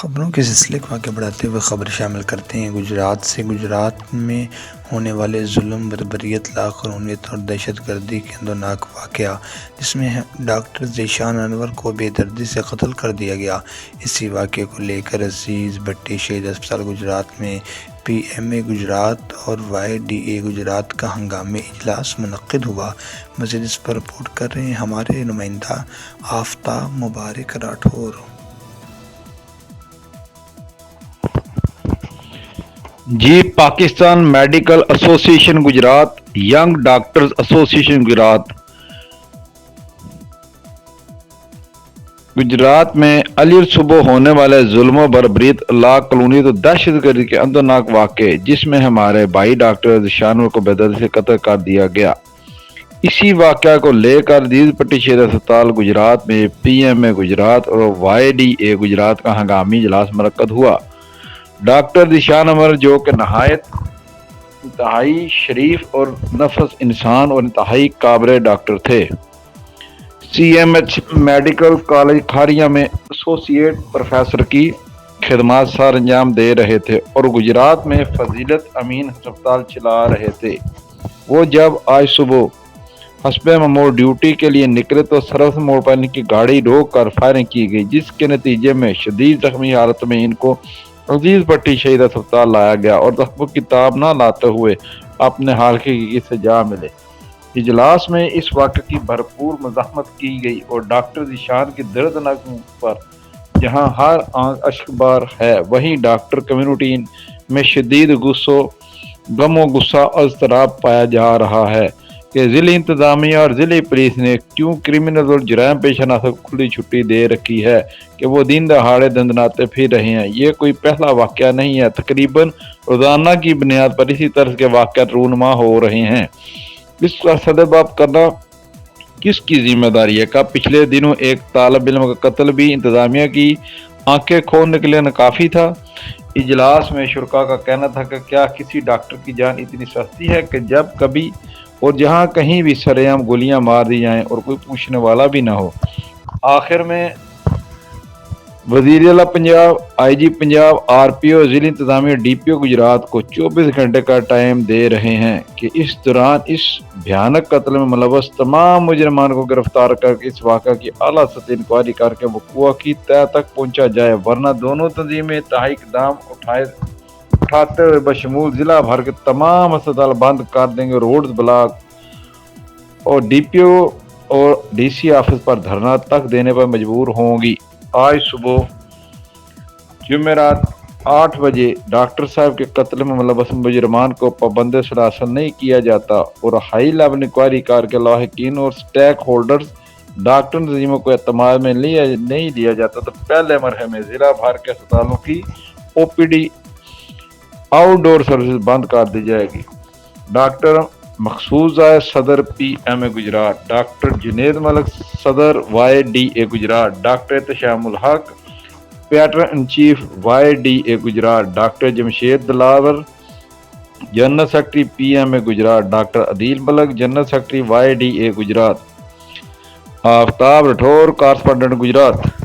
خبروں کے سلسلے کو آگے بڑھاتے ہوئے خبر شامل کرتے ہیں گجرات سے۔ گجرات میں ہونے والے ظلم، بربریت، لاقانونیت اور دہشت گردی کے اندوناک واقعہ، جس میں ڈاکٹر ذیشان انور کو بے دردی سے قتل کر دیا گیا، اسی واقعے کو لے کر عزیز بھٹی شہید اسپتال گجرات میں پی ایم اے گجرات اور وائی ڈی اے گجرات کا ہنگامی اجلاس منعقد ہوا۔ مزید اس پر رپورٹ کر رہے ہیں ہمارے نمائندہ آفتاب مبارک راٹھور۔ جی، پاکستان میڈیکل ایسوسی ایشن گجرات، ینگ ڈاکٹرز ایسوسی ایشن گجرات میں علی صبح ہونے والے ظلم و بربریت، لاقانونیت اور دہشت گردی کے اندوناک واقعے، جس میں ہمارے بھائی ڈاکٹر ذیشان انور کو بے دردی سے قتل کر دیا گیا، اسی واقعہ کو لے کر عزیز بھٹی شہید اسپتال گجرات میں پی ایم اے گجرات اور وائی ڈی اے گجرات کا ہنگامی اجلاس منعقد ہوا۔ ڈاکٹر ذیشان انور، جو کہ نہایت انتہائی شریف اور نفس انسان اور انتہائی قابل ڈاکٹر تھے، C M H medical college Kharian میں ایسوسیٹ پروفیسر کی خدمات سر انجام دے رہے تھے اور گجرات میں فضیلت امین ہسپتال چلا رہے تھے۔ وہ جب آج صبح حسب معمول ڈیوٹی کے لیے نکلے تو سروس موڑ پر ان کی گاڑی روک کر فائرنگ کی گئی، جس کے نتیجے میں شدید زخمی حالت میں ان کو عزیز بھٹی شہید اسپتال لایا گیا اور زخموں کی تاب نہ لاتے ہوئے اپنے حلقے سے جا ملے۔ اجلاس میں اس واقعے کی بھرپور مزاحمت کی گئی اور ڈاکٹر ذیشان کی دردناک موت پر جہاں ہر آنکھ اشکبار ہے، وہیں ڈاکٹر کمیونٹی میں شدید غم و غصہ اور اضطراب پایا جا رہا ہے کہ ضلعی انتظامیہ اور ضلعی پولیس نے کیوں کرمنل اور جرائم پیشہ کو کھلی چھٹی دے رکھی ہے کہ وہ دن دہاڑے دندناتے پھر رہے ہیں۔ یہ کوئی پہلا واقعہ نہیں ہے، تقریباً روزانہ کی بنیاد پر اسی طرح کے واقعات رونما ہو رہے ہیں۔ اس کا سدباب کرنا کس کی ذمہ داری ہے؟ کا پچھلے دنوں ایک طالب علم کا قتل بھی انتظامیہ کی آنکھیں کھولنے کے لیے ناکافی تھا؟ اجلاس میں شرکاء کا کہنا تھا کہ کیا کسی ڈاکٹر کی جان اتنی سستی ہے کہ جب کبھی اور جہاں کہیں بھی سرعام گولیاں مار دی جائیں اور کوئی پوچھنے والا بھی نہ ہو؟ آخر میں وزیر اعلیٰ پنجاب، آئی جی پنجاب، آر پی او، ضلع انتظامیہ، ڈی پی او گجرات کو 24 گھنٹے کا ٹائم دے رہے ہیں کہ اس دوران اس بھیانک قتل میں ملوث تمام مجرمان کو گرفتار کر کے اس واقعہ کی اعلیٰ سطحی انکوائری کر کے وقوع کی تہہ تک پہنچا جائے، ورنہ دونوں تنظیمیں انتہائی اقدام اٹھاتے ہوئے بشمول ضلع بھر کے تمام اسپتال بند کر دیں گے، روڈز بلاک اور ڈی پی او اور ڈی سی آفس پر دھرنا تک دینے پر مجبور ہوں گی۔ آج صبح جمعرات 8 بجے ڈاکٹر صاحب کے قتل میں ملوث مجرمان کو پابند سلاسل نہیں کیا جاتا اور ہائی لیول انکوائری کر کے لاحقین اور سٹیک ہولڈرز ڈاکٹر تنظیموں کو اعتماد میں نہیں لیا جاتا تو پہلے مرحلے میں ضلع بھر کے اسپتالوں کی O P D out door services بند کر دی جائے گی۔ ڈاکٹر مخصوص صدر P M A Gujrat, doctor Junaid Malik صدر Y D A Gujrat, doctor Ehtisham ul Haq patron in chief Y D A Gujrat, doctor Jamshed Dilawar general secretary P M A Gujrat, doctor Adeel Malik general secretary Y D A Gujrat. Aftab Rathore, correspondent Gujarat.